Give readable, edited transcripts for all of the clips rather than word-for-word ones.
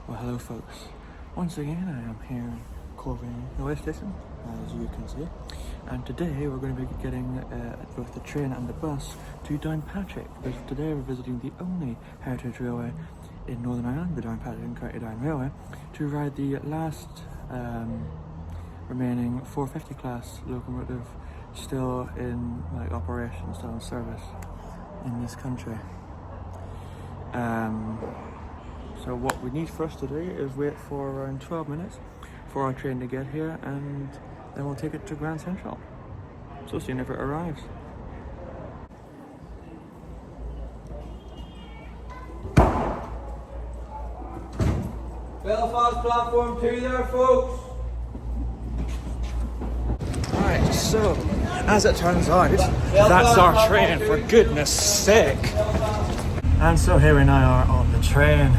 Well, hello folks. Once again, I am here in Corvin railway station, as you can see. And today we're going to be getting both the train and the bus to Downpatrick, because today we're visiting the only heritage railway in Northern Ireland, the Downpatrick and County Down Railway, to ride the last remaining 450 class locomotive still in operation, still in service in this country. So what we need first to do is wait for around 12 minutes for our train to get here, and then we'll take it to Grand Central. So soon if it arrives. Belfast platform 2 there, folks. Alright, so as it turns out, that's our train, for goodness sake. And so here we now are on the train.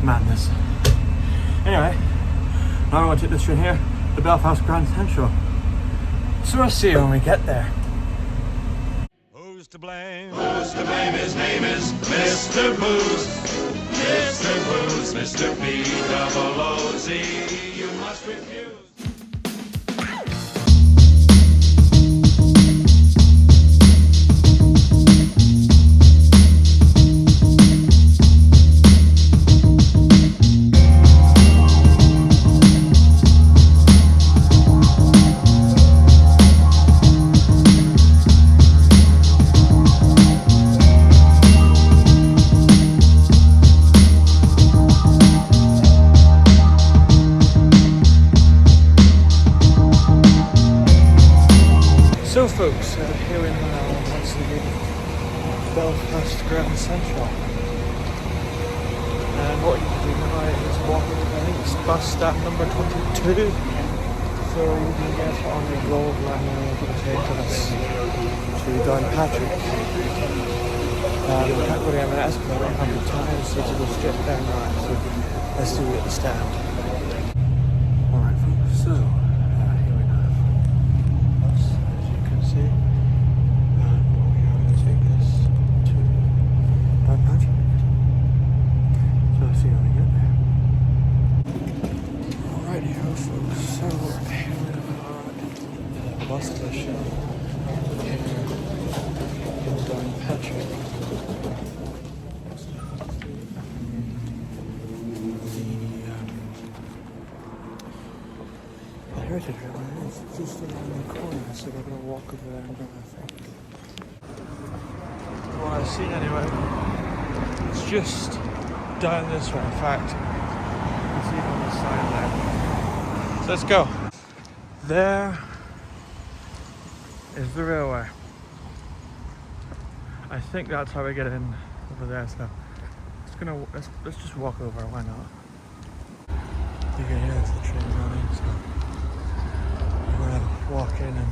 Madness. Anyway, now I want to take this train here, the Belfast Grand Central. So we'll see you when we get there. Who's to blame? Who's to blame? His name is Mr. Booze. Mr. Booze, Mr. B-double-O-Z. You must refuse. So folks, here we are once again, Belfast Grand Central. And what you can do now is walk over to, I think it's bus stop number 22. So you can get on the gold line now to take us to Downpatrick. We can't go down an escalator 100 times, so to go straight down now. So let's do it at the stand. Alright folks, so bus station here in Downpatrick. The heritage railway is just around the corner, so we're going to walk over there and go, I think. What I've seen anyway, it's just down this way. In fact, you can see it on the side there. So let's go. There is the railway. I think that's how we get in over there, so let's just walk over, why not? You can hear the train running, so we're gonna walk in and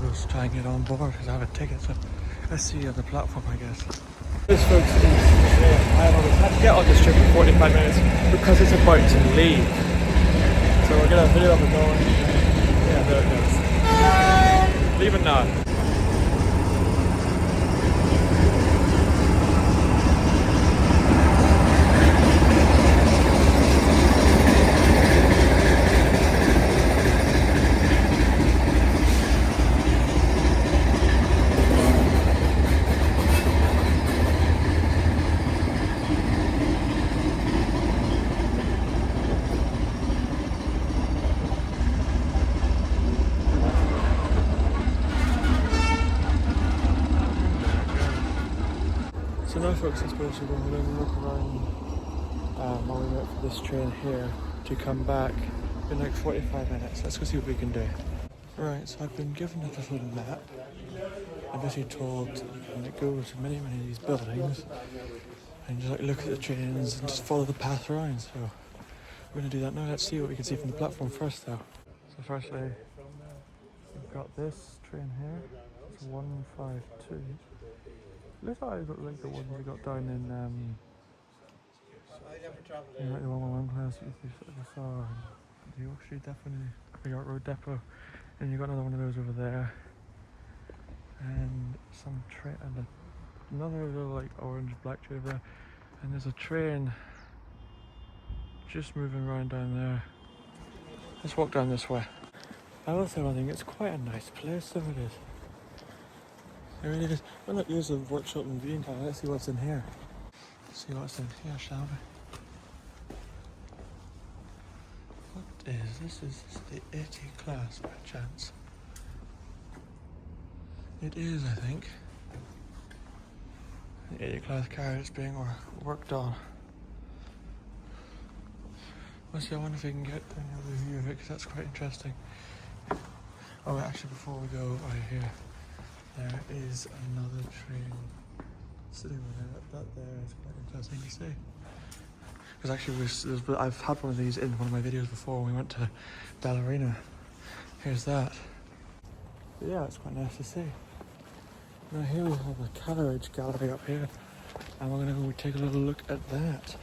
let's try and get on board because I have a ticket, so let's see you on the platform, I guess. This folks is I have had to get on this trip for 45 minutes because it's about to leave. So we're gonna video of it going. Yeah, there it goes. Leaving now. So now folks, I suppose we're going to look around while we wait for this train here to come back in like 45 minutes. Let's go see what we can do. Right, so I've been given a little map. I'm basically told you can go to many of these buildings and just look at the trains and just follow the path around. So we're going to do that now. Let's see what we can see from the platform first though. So firstly, we've got this train here. It's 152. Looks like the ones we got down in like the 111 class you saw the York Street Depot, the York Road Depot, and you got another one of those over there, and some train and a another little like orange black tree over there, and there's a train just moving around down there. Let's walk down this way. I also think it's quite a nice place, though it is. It really is. Well, look, here's a workshop and viewing time. Let's see what's in here. See what's in here, shall we? What is this? Is this the 80 class by chance? It is, I think. The 80 class car is being worked on. Well, see, I wonder if we can get another view of it, because that's quite interesting. Oh, actually, before we go over here, there is another train sitting there. That there is quite interesting to see. Because actually, I've had one of these in one of my videos before when we went to Ballerina. Here's that. But yeah, it's quite nice to see. Now here we have a carriage gallery up here, and we're going to go take a little look at that.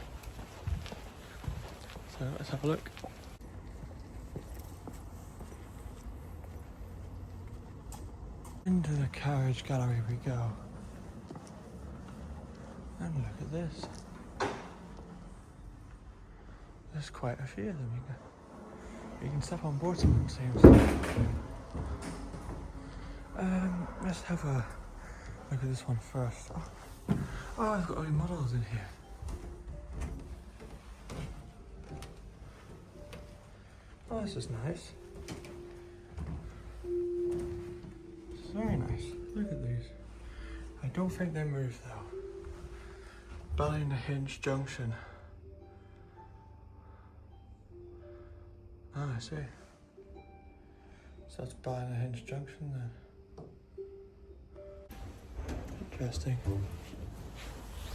So let's have a look. Into the carriage gallery we go. And look at this. There's quite a few of them. You can step on board some of them, seems. Let's have a look at this one first. Oh, I've got all the models in here. Oh, this is nice. This is very nice. Look at these. I don't think they move though. Ballynahinch Junction. Oh, I see. So that's Ballynahinch Junction then. Interesting.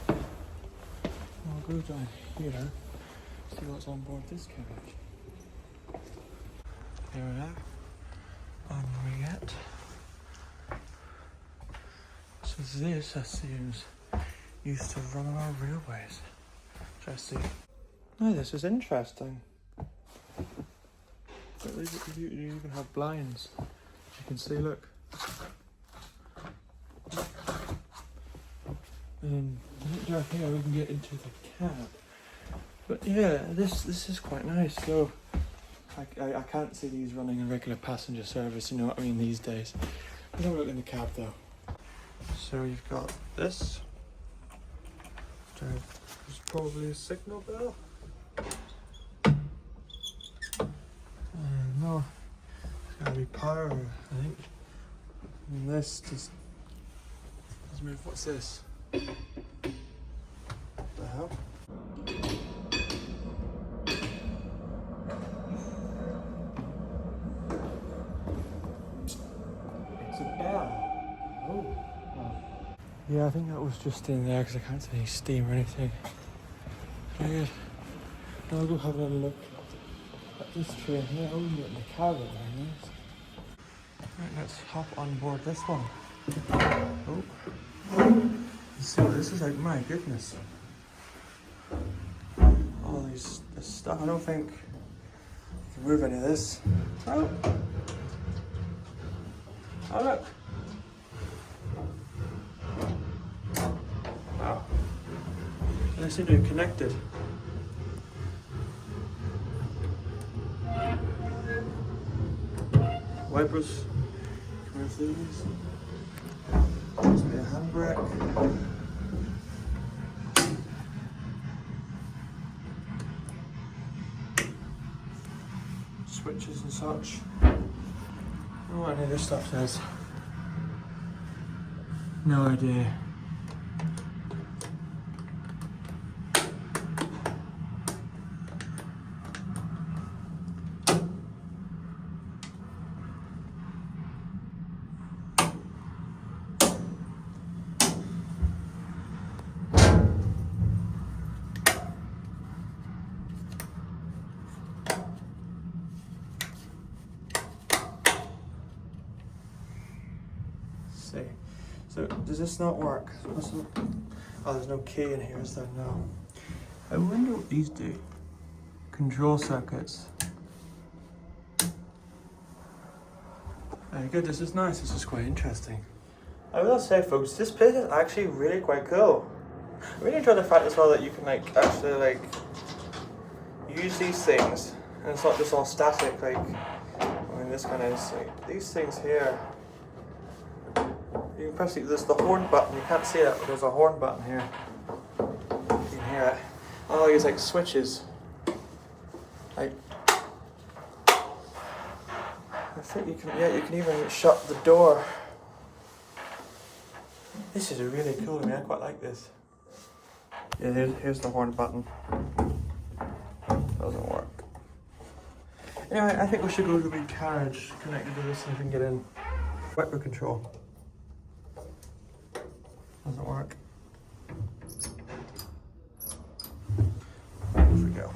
I'll go down here, see what's on board this carriage. Here we are, on we get. So this, I assume, used to run on our railways. Interesting. Oh, this is interesting. You even have blinds. You can see, look. I think down here we can get into the cab. But yeah, this is quite nice. So I can't see these running in regular passenger service, you know what I mean, these days. Let's have a look in the cab though. So you've got this. There's probably a signal bell. No, it's gotta be power, I think. And this just let's move. What's this? What the hell? It's a bell. Oh. Yeah, I think that was just in there because I can't see any steam or anything. Very good. Now I'll go have a little look at this train here. Oh, you're in the cargo, very nice. Right, let's hop on board this one. Oh. Let's see what this is like. My goodness. All this stuff. I don't think you can move any of this. Oh. Oh, look. Wow. They seem to be connected. Wipers. Move these. There's a handbrake. Switches and such. I don't know what any of this stuff says. No idea. See. So does this not work? Oh, there's no key in here, is there? No. I wonder what these do. Control circuits. Very good, this is nice, this is quite interesting. I will say, folks, this place is actually really quite cool. I really enjoy the fact as well that you can like actually like use these things, and it's not just all static. Like, I mean, this kind of is like these things here. You can press there's the horn button. You can't see it, but there's a horn button here. You can hear it. All these like switches. Like, I think you can even shut the door. This is really cool. I mean, I quite like this. Yeah, here's the horn button. Doesn't work. Anyway, I think we should go to the big carriage connected to this so we can get in. Wiper control. Doesn't work. Off we go.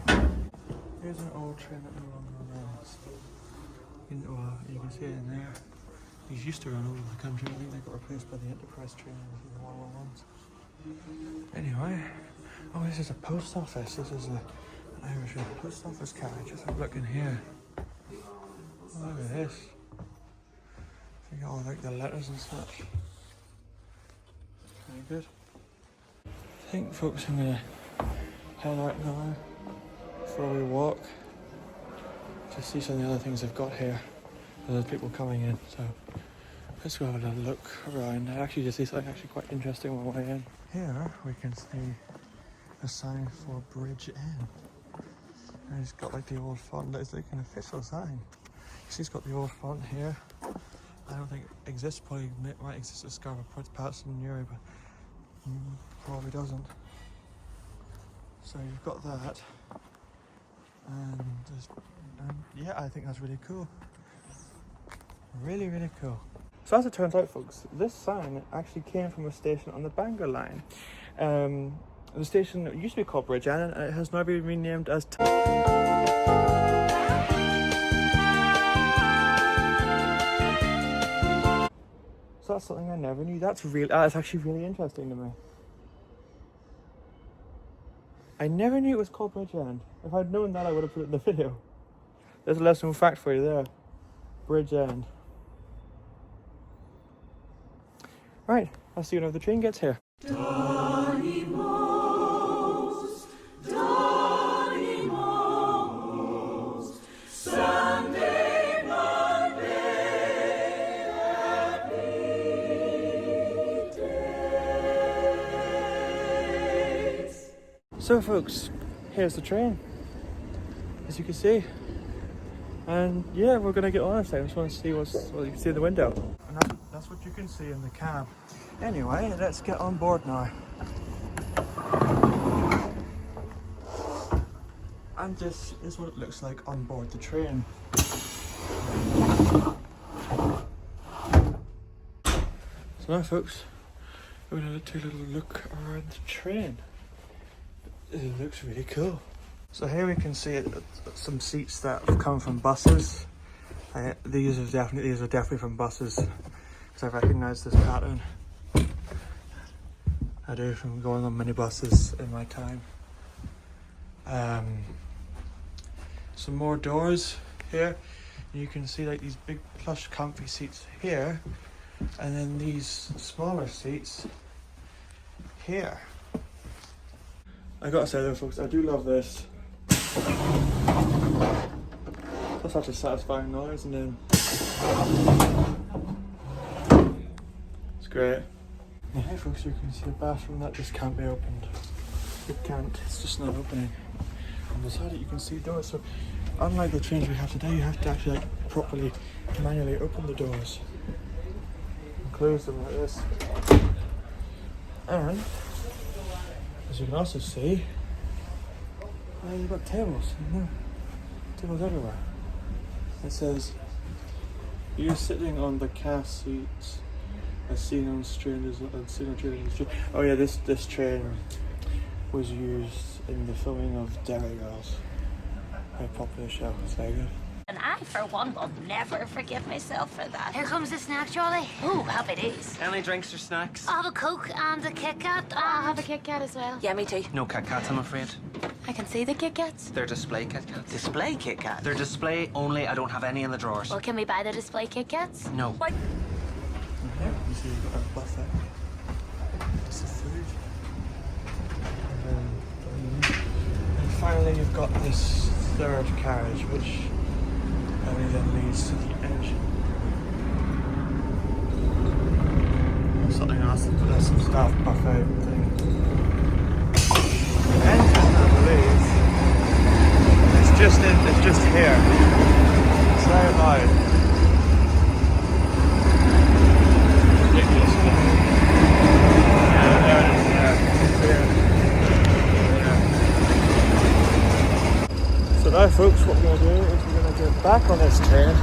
Here's an old train that no longer runs. You can see it in there. These used to run all over the country. I think they got replaced by the Enterprise train and the normal ones. Anyway, oh, this is a post office. This is an Irish post office carriage. Just have a look in here. Oh, look at this. You got all like the letters and such. Very good. I think, folks, I'm gonna head out now before we walk to see some of the other things they've got here. There's people coming in, so let's go have a little look around. I actually just see something actually quite interesting on the way in. Here we can see a sign for Bridge End. And it's got like the old font. It's like an official sign. See, it's got the old font here. I don't think it exists. Probably might exist at Scarborough parts in Newry, but probably doesn't. So you've got that, and yeah, I think that's really cool. Really, really cool. So as it turns out, folks, this sign actually came from a station on the Bangor line. The station used to be called Bridge End, and it has now been renamed as So that's something I never knew. That's actually really interesting to me. I never knew it was called Bridge End. If I'd known that, I would have put it in the video. There's a lesson fact for you there. Bridge End. Right, I'll see you when the train gets here. Sunday, Monday, happy days. So folks, here's the train, as you can see. And yeah, we're gonna get on this thing. I just want to see what you can see in the window. And that's what you can see in the cab. Anyway, let's get on board now. And this is what it looks like on board the train. So now, folks, we're gonna take a little look around the train. It looks really cool. So here we can see some seats that have come from buses. These are definitely from buses, because I recognise this pattern. I do from going on many buses in my time. Some more doors here. You can see like these big plush comfy seats here, and then these smaller seats here. I gotta say though, folks, I do love this. That's such a satisfying noise, and then it's great. And here, folks, you can see a bathroom that just can't be opened. It can't, it's just not opening. On the side you can see doors, so unlike the trains we have today, you have to actually like properly manually open the doors and close them like this. And as you can also see, you've got tables. Tables everywhere. It says, "You're sitting on the calf seats as seen on trains." Oh yeah, this train was used in the filming of Derry Girls. Very popular show. It's very good. And I, for one, will never forgive myself for that. Here comes the snack, Charlie. Ooh, happy days. Any drinks or snacks? I'll have a Coke and a Kit Kat. I'll have a Kit Kat as well. Yeah, me too. No Kit Kats, I'm afraid. I can see the Kit Kats. They're display Kit Kats. Display Kit Kats? They're display only, I don't have any in the drawers. Well, can we buy the display Kit Kats? No. What? can see we've got a buffet. That's the food. And finally you've got this third carriage, which only then leads to the edge. Or something else, there's some staff buffet thing. The engine, I believe, it's just here. It's very loud. Ridiculous. Yeah, there it is. Yeah. So now, folks, what we're going to do is we're going to go back on this train,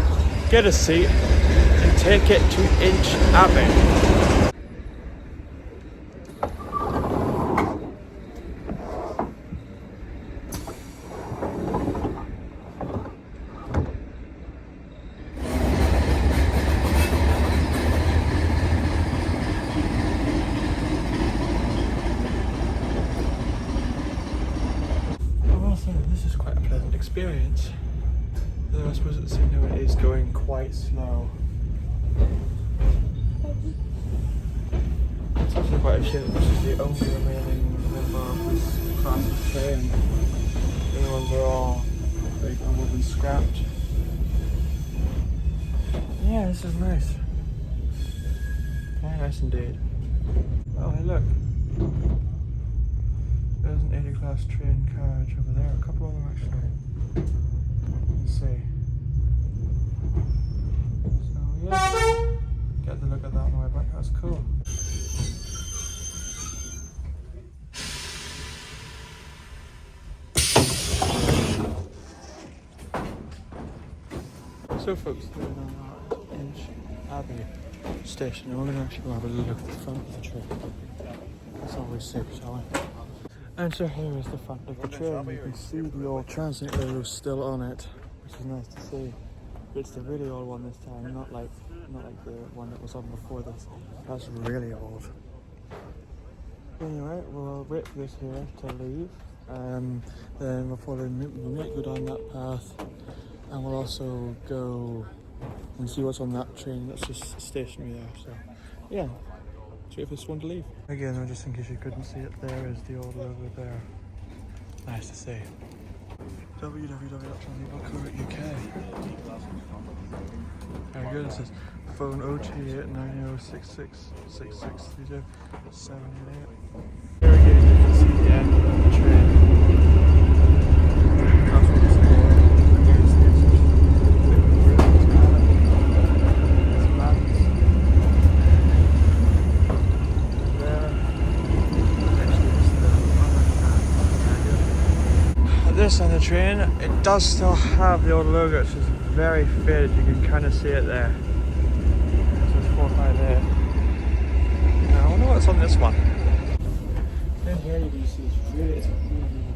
get a seat, and take it to Inch Abbey. This is quite a pleasant experience, though I suppose at the same time it is going quite slow. It's actually quite a shame that this is the only remaining member of this class of train. The other ones are all been scrapped. Yeah, this is nice. Very nice indeed. Oh, hey, look. There's an 80 class train carriage over there, a couple of them actually. Let's see. So yeah, get the look at that on the way back, that's cool. So folks, we're now at Inch Abbey station and we're going to actually go have a look at the front of the train. That's always safe, shall we? And so here is the front of the train. You can see the old Transnet logo still on it, which is nice to see. It's the really old one this time, not like the one that was on before this. That's really old. Anyway, we'll wait for this here to leave. Then we'll make go down that path, and we'll also go and see what's on that train that's just stationary there. So yeah. Wait for this one to leave. Again, just in case you couldn't see it, there is the old logo there. Nice to see. www.transit.co.uk. Very good. It says phone 028 9066 6630 788. Here again, you can see the end of the train. That's what it's for. This on the train, it does still have the old logo, it's just very faded, you can kind of see it there. So it's 458. Now I wonder what's on this one. Then here you can see it's really a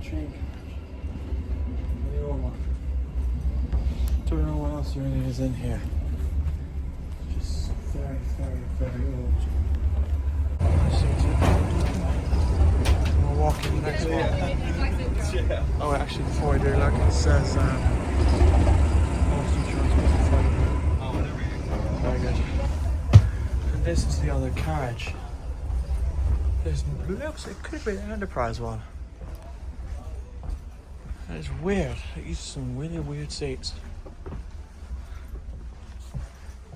train carriage. Really old one. Don't know what else really is in here. Just very, very old. We'll walk in the next one. Oh, actually, before I do, look, it says very good. And this is the other carriage. This looks, it could be an Enterprise one. That is weird. These are some really weird seats.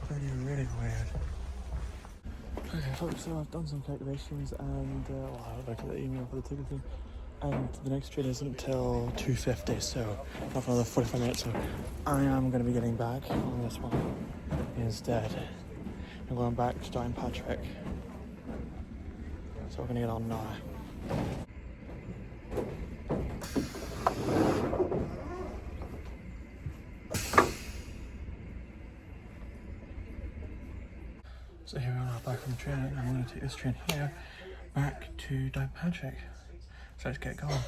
Really weird. Okay, folks, so I've done some calculations and I looked at the email for the ticket thing. And the next train isn't until 2:50, so not for another 45 minutes. So I am going to be getting back on this one instead. I'm going back to Downpatrick. So we're going to get on now. So here we are back on the train, and I'm going to take this train here back to Downpatrick. So let's get going.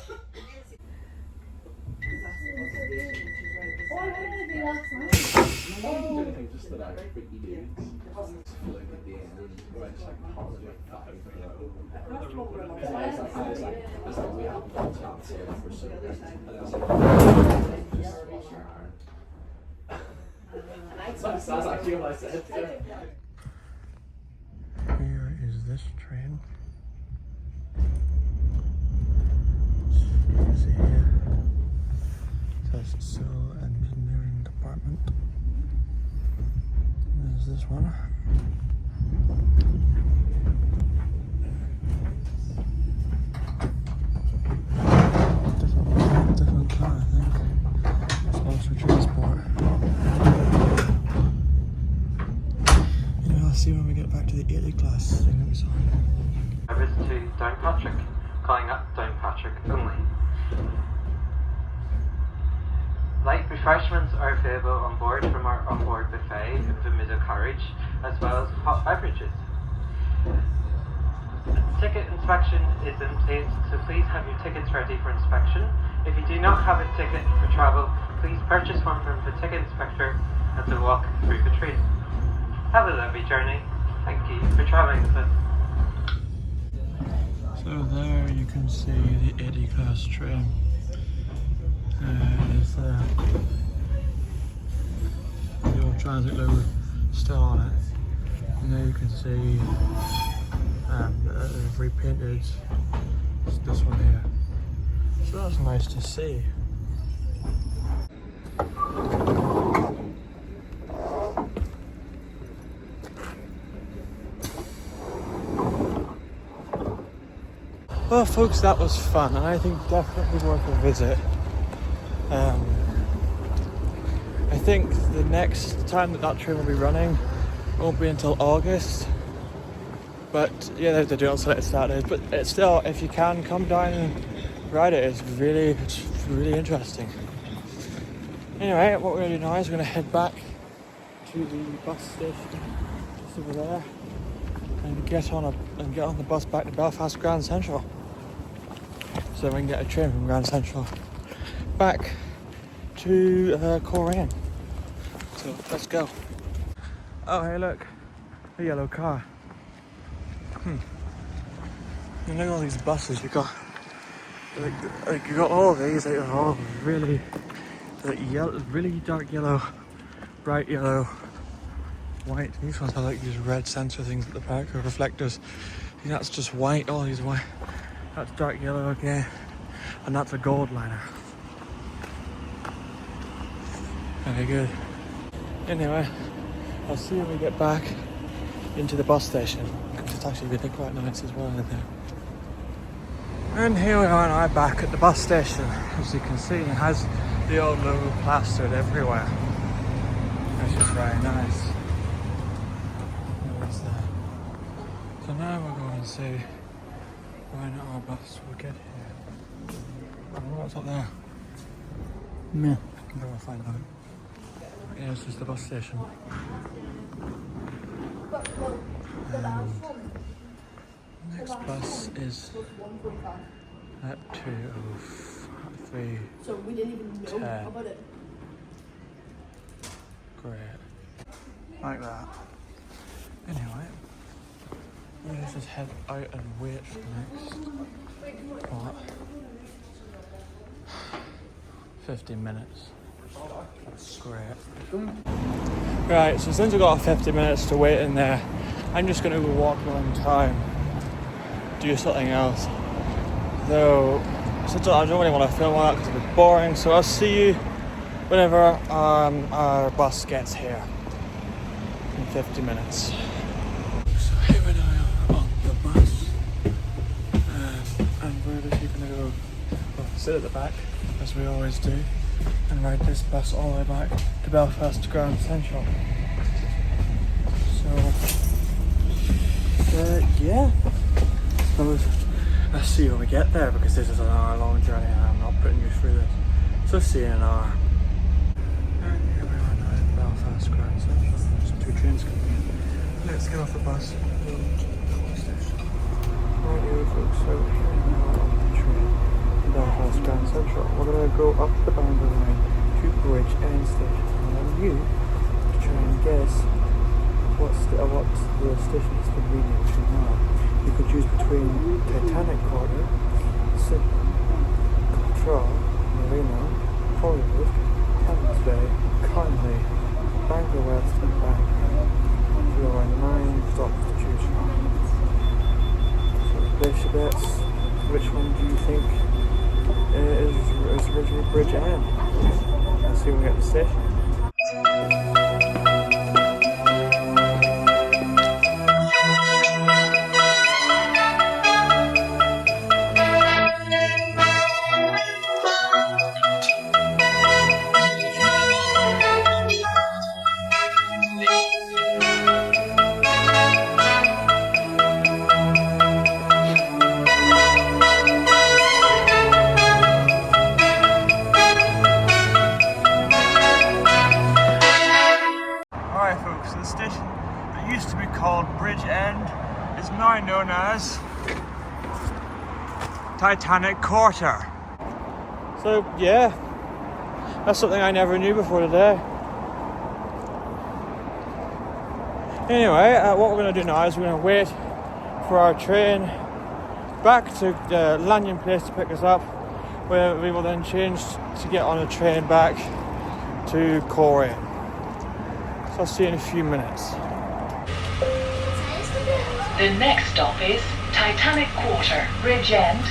this train. You can see here, it says Civil Engineering Department. And there's this one. Different car, I think. It's also transport. I'll see when we get back to the 80 class thing that we saw. I visit to Downpatrick, calling at Downpatrick only. Light refreshments are available on board from our onboard buffet in the middle carriage, as well as hot beverages. The ticket inspection is in place, so please have your tickets ready for inspection. If you do not have a ticket for travel, please purchase one from the ticket inspector and to walk through the train. Have a lovely journey. Thank you for travelling with us. So there you can see the 80 class train. It is there. The old transit logo still on it. And there you can see they've repainted this one here. So that's nice to see. Well folks, that was fun and I think definitely worth a visit. I think the next time that train will be running won't be until August. But yeah, they're doing selected Saturdays. But it's still, if you can, come down and ride it. It's really interesting. Anyway, what we're going to do now is we're going to head back to the bus station just over there and get on the bus back to Belfast Grand Central. So we can get a train from Grand Central back to Coleraine. So let's go. Oh hey look, a yellow car. And look at all these buses you got. Like you got all these. They are all really yellow, really dark yellow, bright yellow, white. These ones have like these red sensor things at the back, or reflectors. And that's just white. All these white. That's dark yellow, okay, and that's a gold liner. Very good. Anyway, I'll see you when we get back into the bus station, because it's actually really quite nice as well in there. And here we are now back at the bus station. As you can see, it has the old logo plastered everywhere, which is very nice. There's that. So now we're going to see when our bus will get here. I don't know what's up there. No. I'm going to find out. Yeah, this is the bus station. Next bus is at 2:03. So we didn't even know about it. Great. Like that. Anyway, let's just head out and wait for the next, what, 15 minutes. That's great. Right, so since we've got 50 minutes to wait in there, I'm just going to go walk around town, do something else. Though, since I don't really want to film that because it's a bit boring, so I'll see you whenever our bus gets here in 50 minutes. So here we are on the bus, and we're just going to go sit at the back, as we always do, and ride this bus all the way back to Belfast Grand Central. So, yeah, I suppose I'll see you when we get there, because this is an hour-long journey and I'm not putting you through this. So see you in an hour. And here we are now at Belfast Grand Central. There's 2 trains coming in. Let's get off the bus and go to the bus station. Right here folks, so here we are on the train to Belfast Grand Central. We're going to go up the boundary line to Bridge End Station. And I want you to try and guess what the station is the leading to now. You could choose between Titanic Quarter, Sydney, Control, Marina, Hollywood, Thames Bay, Conley, Bangor West and Bangor. There are 9 stops to choose from. think it was originally Bridge End. Let's see when we get to the station. Alright folks, so the station that used to be called Bridge End is now known as Titanic Quarter. So yeah, that's something I never knew before today. Anyway, what we're going to do now is we're going to wait for our train back to the landing place to pick us up, where we will then change to get on a train back to Korea. So I'll see you in a few minutes. The next stop is Titanic Quarter, Bridge End.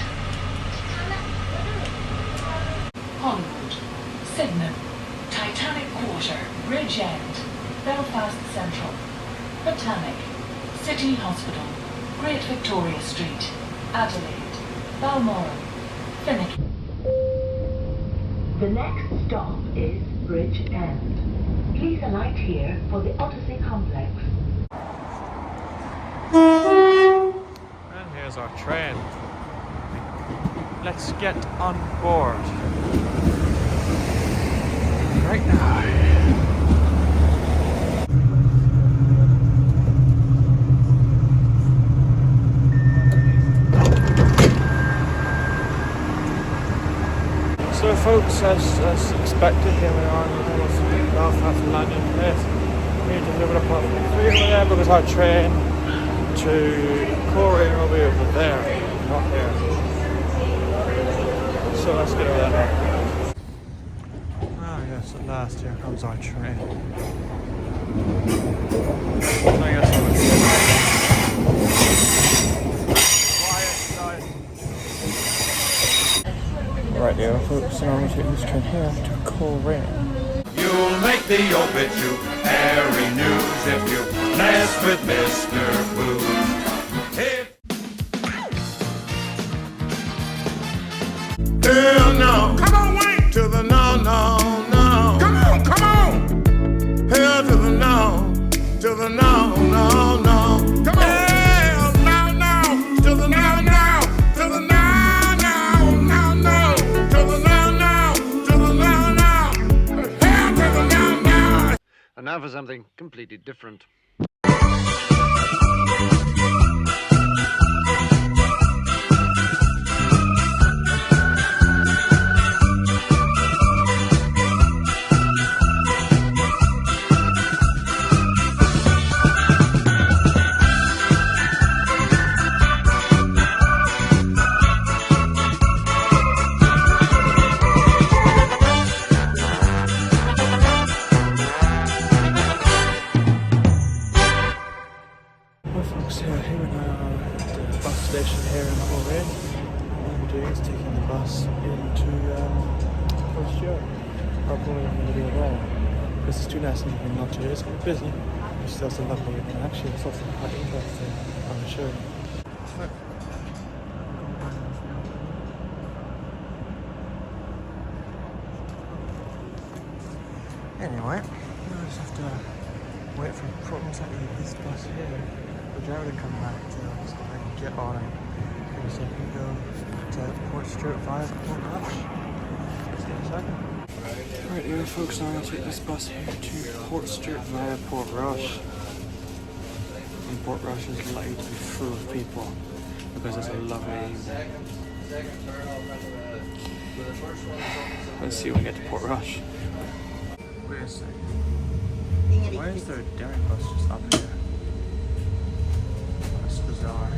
Hollywood, Sydenham, Titanic Quarter, Bridge End, Belfast Central, Botanic, City Hospital, Great Victoria Street, Adelaide, Balmoral, Finicky. The next stop is Bridge End. Please alight here for the Odyssey Complex. And here's our train. Let's get on board. Right now. So folks, as expected, here we are in Belfast landing place. We need to deliver a part 3 over there because our train to Korea will be over there, not here. So let's get over there now. Ah yes, at last here comes our train. I guess Right there, folks, and I'm going to take this train here to Korea. You'll make the obituary news if you mess with Mr. Booth. Hell no. Come on, Wayne. To the no, no, no. Come on. Hell to the no. To the no, no, no. Come on. Hell no, no. To the no, no. To the no, no, no, no. To the no, no. To the no, no. Hell to the no, no. And now for something completely different. Here we are at the bus station here in Korea. What I'm doing is taking the bus into Port Stewart. I'll probably have a video there. This is too nice and even not to. It's quite busy, but still so lovely. And actually it's also quite interesting. I'm going to show you. Anyway, we just have to wait for problems like this bus here. The driver to come back to us so I can get on it. So I can go to Port Stewart via Port Rush. See you in a second. Right here folks, now I'm going to take this bus here to Port Stewart via Port Rush. And Port Rush is likely to be full of people because it's a lovely evening. Let's see when we get to Port Rush. Wait a second. Why is there a dairy bus just up here? That's bizarre.